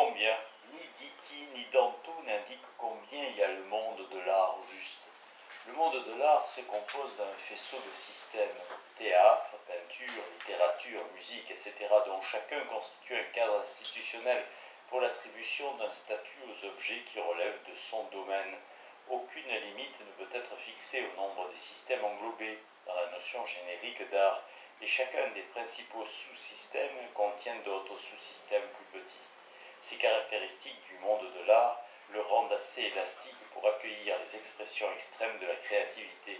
combien, ni Dickey ni Danto n'indiquent combien il y a le monde de l'art au juste. Le monde de l'art se compose d'un faisceau de systèmes, théâtre, peinture, littérature, musique, etc., dont chacun constitue un cadre institutionnel pour l'attribution d'un statut aux objets qui relèvent de son domaine. Aucune limite ne peut être fixée au nombre des systèmes englobés dans la notion générique d'art, et chacun des principaux sous-systèmes contient d'autres sous-systèmes plus petits. Ces caractéristiques du monde de l'art le rendent assez élastique pour accueillir les expressions extrêmes de la créativité.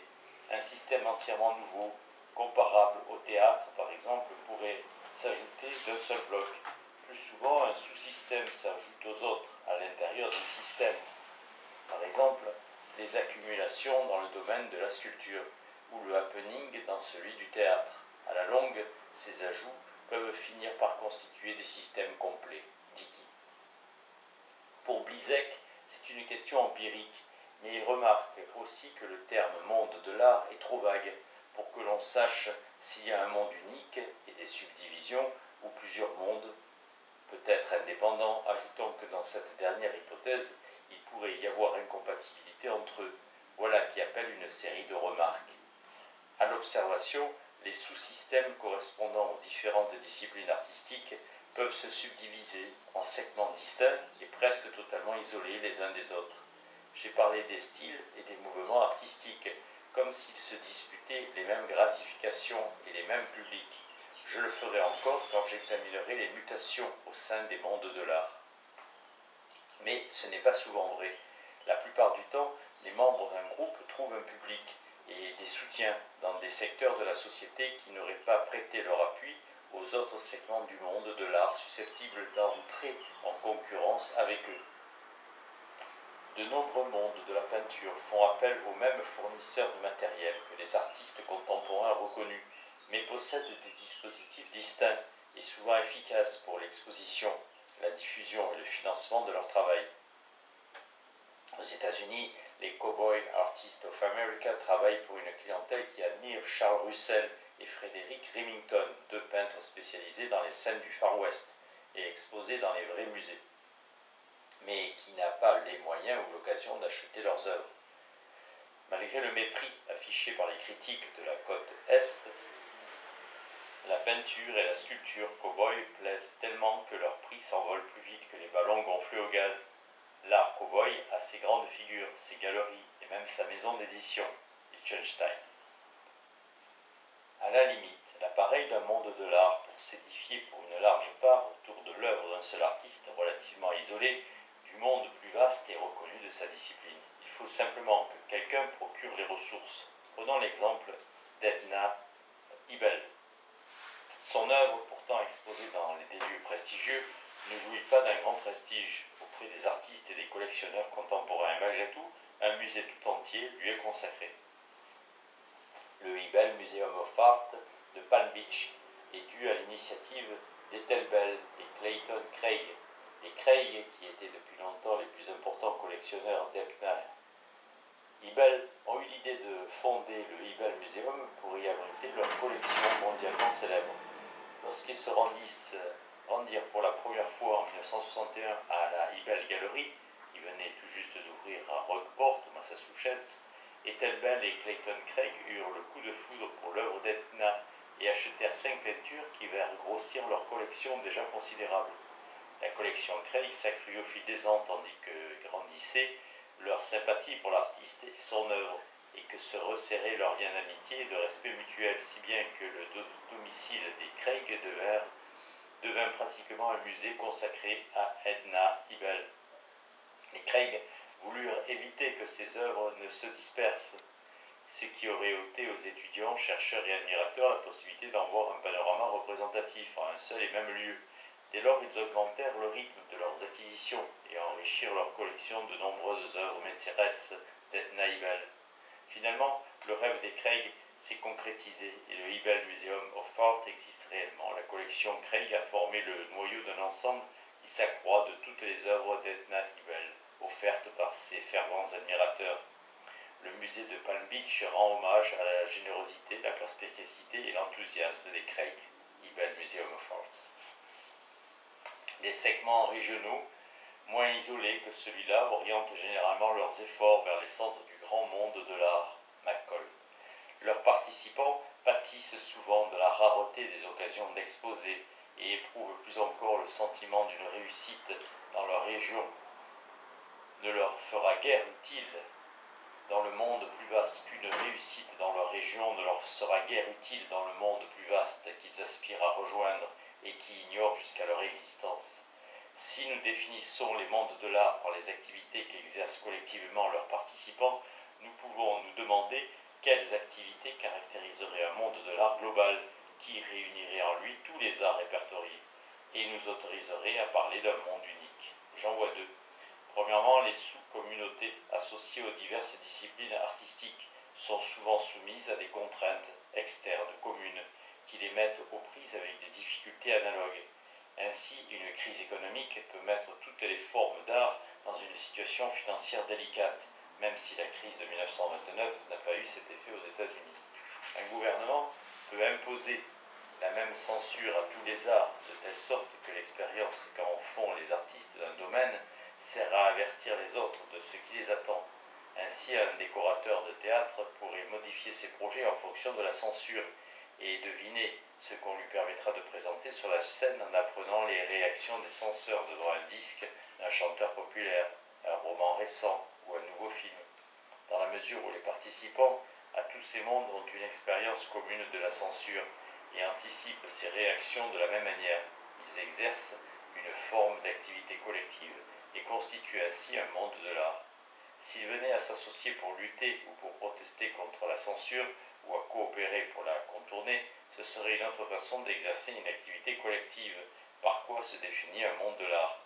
Un système entièrement nouveau, comparable au théâtre par exemple, pourrait s'ajouter d'un seul bloc. Plus souvent, un sous-système s'ajoute aux autres à l'intérieur d'un système. Par exemple, les accumulations dans le domaine de la sculpture ou le happening dans celui du théâtre. À la longue, ces ajouts peuvent finir par constituer des systèmes complets. Dickey. Pour Bizek, c'est une question empirique, mais il remarque aussi que le terme monde de l'art est trop vague pour que l'on sache s'il y a un monde unique et des subdivisions ou plusieurs mondes, peut-être indépendants, ajoutant que dans cette dernière hypothèse, il pourrait y avoir incompatibilité entre eux. Voilà qui appelle une série de remarques. À l'observation, les sous-systèmes correspondant aux différentes disciplines artistiques peuvent se subdiviser en segments distincts et presque totalement isolés les uns des autres. J'ai parlé des styles et des mouvements artistiques, comme s'ils se disputaient les mêmes gratifications et les mêmes publics. Je le ferai encore quand j'examinerai les mutations au sein des mondes de l'art. Mais ce n'est pas souvent vrai. La plupart du temps, les membres d'un groupe trouvent un public et des soutiens dans des secteurs de la société qui n'auraient pas prêté leur appui aux autres segments du monde de l'art susceptibles d'entrer en concurrence avec eux. De nombreux mondes de la peinture font appel aux mêmes fournisseurs de matériel que les artistes contemporains reconnus, mais possèdent des dispositifs distincts et souvent efficaces pour l'exposition, la diffusion et le financement de leur travail. Aux États-Unis, les Cowboy Artists of America travaillent pour une clientèle qui admire Charles Russell et Frederick Remington, deux peintres spécialisés dans les scènes du Far West et exposés dans les vrais musées, mais qui n'a pas les moyens ou l'occasion d'acheter leurs œuvres. Malgré le mépris affiché par les critiques de la côte Est, la peinture et la sculpture cow-boy plaisent tellement que leur prix s'envole plus vite que les ballons gonflés au gaz. L'art cow-boy a ses grandes figures, ses galeries et même sa maison d'édition, Liechtenstein. À la limite, l'appareil d'un monde de l'art pour s'édifier pour une large part autour de l'œuvre d'un seul artiste relativement isolé du monde plus vaste et reconnu de sa discipline. Il faut simplement que quelqu'un procure les ressources. Prenons l'exemple d'Edna Ebel. Son œuvre, pourtant exposée dans des lieux prestigieux, ne jouit pas d'un grand prestige auprès des artistes et des collectionneurs contemporains. Malgré tout, un musée tout entier lui est consacré. Le Ebel Museum of Art de Palm Beach est dû à l'initiative d'Ethel Bell et Clayton Craig. Les Craig, qui étaient depuis longtemps les plus importants collectionneurs d'Edna Ebel, ont eu l'idée de fonder le Ebel Museum pour y abriter leur collection mondialement célèbre. Lorsqu'ils se rendirent pour la première fois en 1961 à la Ebel Gallery, qui venait tout juste d'ouvrir à Rockport, au Massachusetts, Ethel Bell et Clayton Craig eurent le coup de foudre pour l'œuvre d'Edna et achetèrent 5 peintures qui vinrent grossir leur collection déjà considérable. La collection Craig s'accrut au fil des ans tandis que grandissait leur sympathie pour l'artiste et son œuvre, et que se resserrait leur lien d'amitié et de respect mutuel, si bien que le domicile des Craig devint pratiquement un musée consacré à Edna Ebel. Les Craig voulurent éviter que ces œuvres ne se dispersent, ce qui aurait ôté aux étudiants, chercheurs et admirateurs la possibilité d'en voir un panorama représentatif en un seul et même lieu. Dès lors, ils augmentèrent le rythme de leurs acquisitions et enrichirent leur collection de nombreuses œuvres maîtresses d'Edna Ebel. Finalement, le rêve des Craig s'est concrétisé et le Ebel Museum of Art existe réellement. La collection Craig a formé le noyau d'un ensemble qui s'accroît de toutes les œuvres d'Edna Ebel, offertes par ses fervents admirateurs. Le musée de Palm Beach rend hommage à la générosité, la perspicacité et l'enthousiasme des Craig, Ebel Museum of Art. Des segments régionaux, moins isolés que celui-là, orientent généralement leurs efforts vers les centres du grand monde de l'art, McCall. Leurs participants pâtissent souvent de la rareté des occasions d'exposer et éprouvent plus encore le sentiment d'une réussite dans leur région ne leur fera guère utile dans le monde plus vaste qu'une réussite dans leur région ne leur sera guère utile dans le monde plus vaste qu'ils aspirent à rejoindre et qui ignorent jusqu'à leur existence. Si nous définissons les mondes de l'art par les activités qu'exercent collectivement leurs participants, nous pouvons nous demander quelles activités caractériseraient un monde de l'art global qui réunirait en lui tous les arts répertoriés et nous autoriserait à parler d'un monde unique. J'en vois deux. Premièrement, les sous-communautés associées aux diverses disciplines artistiques sont souvent soumises à des contraintes externes communes qui les mettent aux prises avec des difficultés analogues. Ainsi, une crise économique peut mettre toutes les formes d'art dans une situation financière délicate, même si la crise de 1929 n'a pas eu cet effet aux États-Unis. Un gouvernement peut imposer la même censure à tous les arts, de telle sorte que l'expérience qu'en font les artistes d'un domaine sert à avertir les autres de ce qui les attend. Ainsi, un décorateur de théâtre pourrait modifier ses projets en fonction de la censure et deviner ce qu'on lui permettra de présenter sur la scène en apprenant les réactions des censeurs devant un disque d'un chanteur populaire, un roman récent ou un nouveau film. Dans la mesure où les participants à tous ces mondes ont une expérience commune de la censure et anticipent ces réactions de la même manière, ils exercent une forme d'activité collective et constituent ainsi un monde de l'art. S'ils venaient à s'associer pour lutter ou pour protester contre la censure ou à coopérer pour la contourner, ce serait une autre façon d'exercer une activité collective, par quoi se définit un monde de l'art.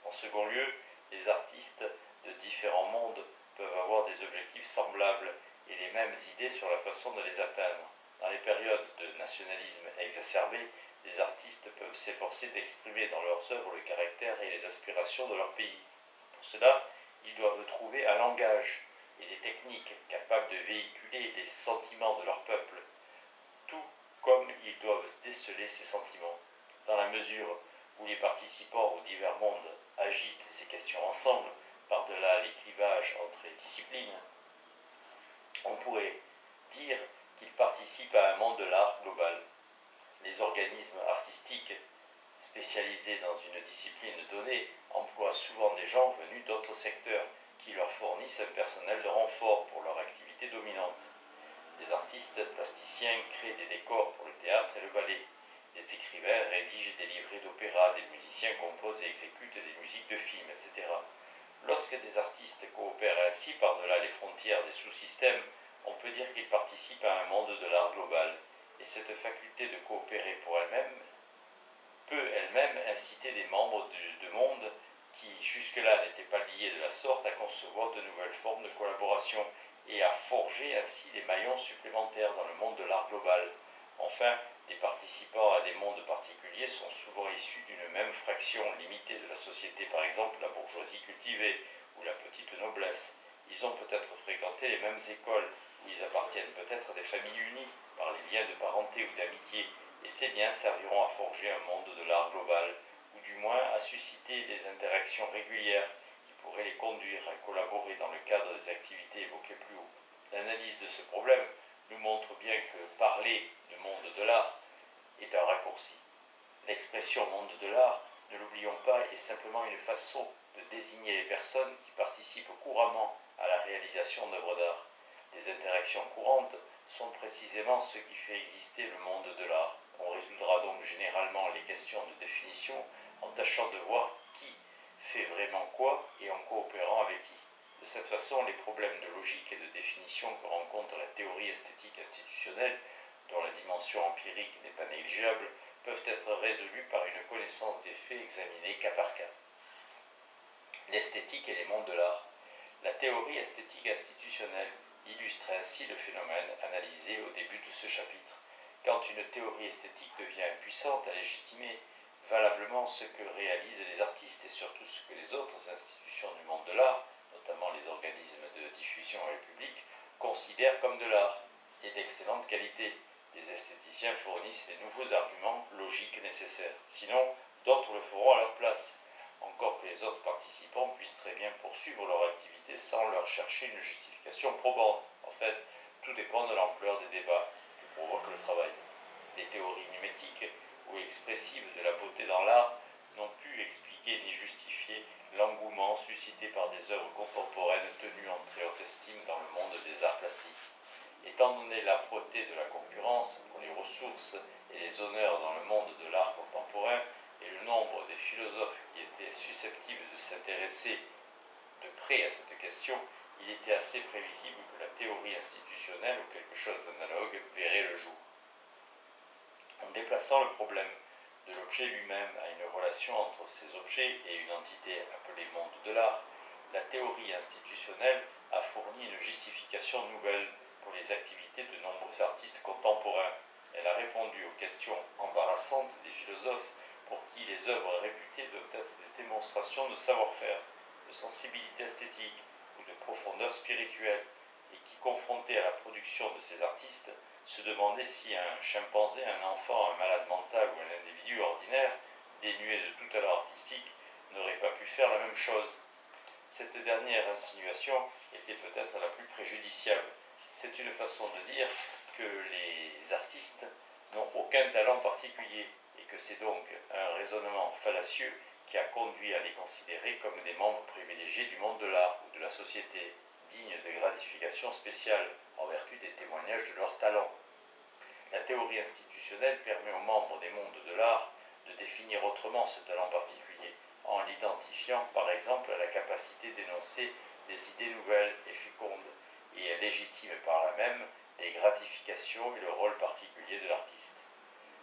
En second lieu, les artistes de différents mondes peuvent avoir des objectifs semblables et les mêmes idées sur la façon de les atteindre. Dans les périodes de nationalisme exacerbé, les artistes peuvent s'efforcer d'exprimer dans leurs œuvres le caractère et les aspirations de leur pays. Pour cela, ils doivent trouver un langage et des techniques capables de véhiculer les sentiments de leur peuple, tout comme ils doivent déceler ces sentiments. Dans la mesure où les participants aux divers mondes agitent ces questions ensemble, par-delà les clivages entre les disciplines, on pourrait dire qu'ils participent à un monde de l'art global. Les organismes artistiques spécialisés dans une discipline donnée emploient souvent des gens venus d'autres secteurs qui leur fournissent un personnel de renfort pour leur activité dominante. Les artistes plasticiens créent des décors pour le théâtre et le ballet. Les écrivains rédigent des livrets d'opéra, des musiciens composent et exécutent des musiques de films, etc. Lorsque des artistes coopèrent ainsi par-delà les frontières des sous-systèmes, on peut dire qu'ils participent à un monde de l'art global, et cette faculté de coopérer pour elle-même peut elle-même inciter des membres de monde qui jusque-là n'étaient pas liés de la sorte à concevoir de nouvelles formes de collaboration et à forger ainsi des maillons supplémentaires dans le monde de l'art global. Enfin, les participants à des mondes particuliers sont souvent issus d'une même fraction limitée de la société, par exemple la bourgeoisie cultivée ou la petite noblesse. Ils ont peut-être fréquenté les mêmes écoles, où ils appartiennent peut-être à des familles unies par les liens de parenté ou d'amitié, et ces liens serviront à forger un monde de l'art global, ou du moins à susciter des interactions régulières qui pourraient les conduire à collaborer dans le cadre des activités évoquées plus haut. L'analyse de ce problème nous montre bien que parler de monde de l'art est un raccourci. L'expression monde de l'art, ne l'oublions pas, est simplement une façon de désigner les personnes qui participent couramment à la réalisation d'œuvres d'art. Les interactions courantes sont précisément ce qui fait exister le monde de l'art. On résoudra donc généralement les questions de définition en tâchant de voir qui fait vraiment quoi et en coopérant avec qui. De cette façon, les problèmes de logique et de définition que rencontre la théorie esthétique institutionnelle, dont la dimension empirique n'est pas négligeable, peuvent être résolus par une connaissance des faits examinés cas par cas. L'esthétique et les mondes de l'art. La théorie esthétique institutionnelle illustre ainsi le phénomène analysé au début de ce chapitre. Quand une théorie esthétique devient impuissante à légitimer valablement ce que réalisent les artistes et surtout ce que les autres institutions du monde de l'art, notamment les organismes de diffusion et le public, considèrent comme de l'art et d'excellente qualité, les esthéticiens fournissent les nouveaux arguments logiques nécessaires. Sinon, D'autres le feront à leur place, encore que les autres participants puissent très bien poursuivre leur activité sans leur chercher une justification probante. En fait, tout dépend de l'ampleur des débats que provoque le travail. Les théories mimétiques ou expressives de la beauté dans l'art n'ont pu expliquer ni justifier l'engouement suscité par des œuvres contemporaines tenues en très haute estime dans le monde des arts plastiques. Étant donné l'âpreté de la concurrence pour les ressources et les honneurs dans le monde de l'art contemporain et le nombre des philosophes qui étaient susceptibles de s'intéresser de près à cette question, il était assez prévisible que la théorie institutionnelle ou quelque chose d'analogue verrait le jour. En déplaçant le problème de l'objet lui-même à une relation entre ces objets et une entité appelée monde de l'art, la théorie institutionnelle a fourni une justification nouvelle pour les activités de nombreux artistes contemporains. Elle a répondu aux questions embarrassantes des philosophes pour qui les œuvres réputées doivent être des démonstrations de savoir-faire, de sensibilité esthétique ou de profondeur spirituelle, et qui, confrontés à la production de ces artistes, se demandaient si un chimpanzé, un enfant, un malade mental ou un individu ordinaire, dénué de tout talent artistique, n'aurait pas pu faire la même chose. Cette dernière insinuation était peut-être la plus préjudiciable. C'est une façon de dire que les artistes n'ont aucun talent particulier et que c'est donc un raisonnement fallacieux qui a conduit à les considérer comme des membres privilégiés du monde de l'art ou de la société, dignes de gratification spéciale en vertu des témoignages de leur talent. La théorie institutionnelle permet aux membres des mondes de l'art de définir autrement ce talent particulier, en l'identifiant par exemple à la capacité d'énoncer des idées nouvelles et fécondes, et elle légitime par là même les gratifications et le rôle particulier de l'artiste.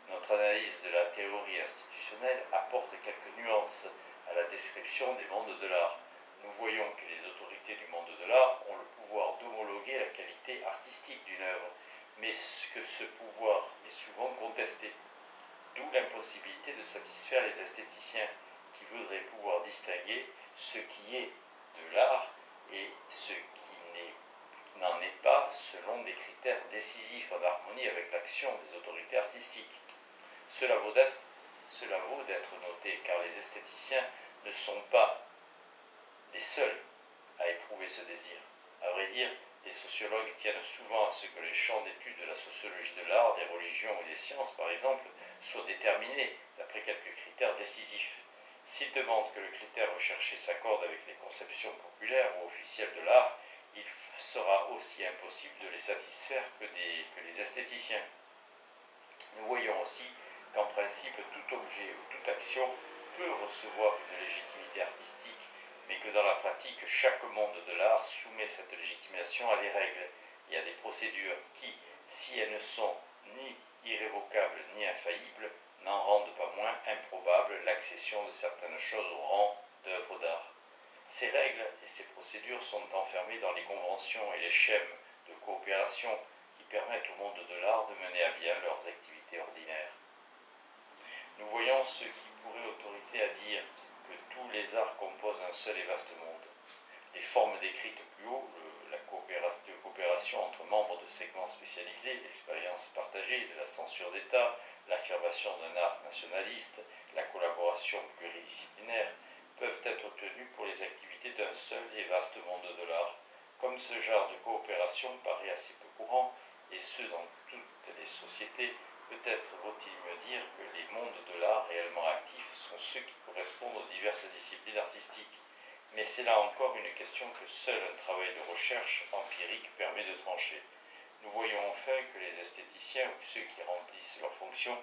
Notre analyse de la théorie institutionnelle apporte quelques nuances à la description des mondes de l'art. Nous voyons que les autorités du monde de l'art ont le pouvoir d'homologuer la qualité artistique d'une œuvre, mais que ce pouvoir est souvent contesté. D'où l'impossibilité de satisfaire les esthéticiens qui voudraient pouvoir distinguer ce qui est de l'art et ce qui n'en est pas selon des critères décisifs en harmonie avec l'action des autorités artistiques. Cela vaut d'être noté car les esthéticiens ne sont pas les seuls à éprouver ce désir. À vrai dire, les sociologues tiennent souvent à ce que les champs d'études de la sociologie de l'art, des religions et des sciences, par exemple, soient déterminés d'après quelques critères décisifs. S'ils demandent que le critère recherché s'accorde avec les conceptions populaires ou officielles de l'art, il sera aussi impossible de les satisfaire que les esthéticiens. Nous voyons aussi qu'en principe, tout objet ou toute action peut recevoir une légitimité artistique, mais que dans la pratique, chaque monde de l'art soumet cette légitimation à des règles et à des procédures qui, si elles ne sont ni irrévocables ni infaillibles, n'en rendent pas moins improbable l'accession de certaines choses au rang d'œuvres d'art. Ces règles et ces procédures sont enfermées dans les conventions et les schèmes de coopération qui permettent au monde de l'art de mener à bien leurs activités ordinaires. Nous voyons ce qui pourrait autoriser à dire que tous les arts composent un seul et vaste monde. Les formes décrites plus haut, la coopération entre membres de segments spécialisés, l'expérience partagée de la censure d'État, l'affirmation d'un art nationaliste, la collaboration pluridisciplinaire, peuvent être obtenues pour les activités d'un seul et vaste monde de l'art. Comme ce genre de coopération paraît assez peu courant, et ce dans toutes les sociétés, peut-être vaut-il mieux dire que les mondes de l'art réellement actifs sont ceux qui correspondent aux diverses disciplines artistiques. Mais c'est là encore une question que seul un travail de recherche empirique permet de trancher. Nous voyons enfin que les esthéticiens ou ceux qui remplissent leurs fonctions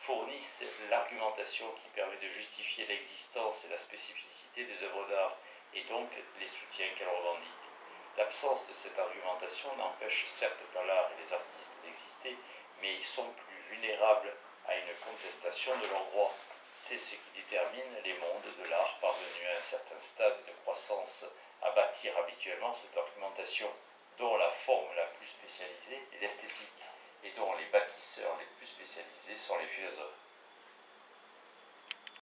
fournissent l'argumentation qui permet de justifier l'existence et la spécificité des œuvres d'art et donc les soutiens qu'elles revendiquent. L'absence de cette argumentation n'empêche certes pas l'art et les artistes d'exister, mais ils sont plus vulnérables à une contestation de leurs droits. C'est ce qui détermine les mondes de l'art parvenus à un certain stade de croissance à bâtir habituellement cette argumentation, dont la forme la plus spécialisée est l'esthétique, et dont les bâtisseurs les plus spécialisés sont les philosophes.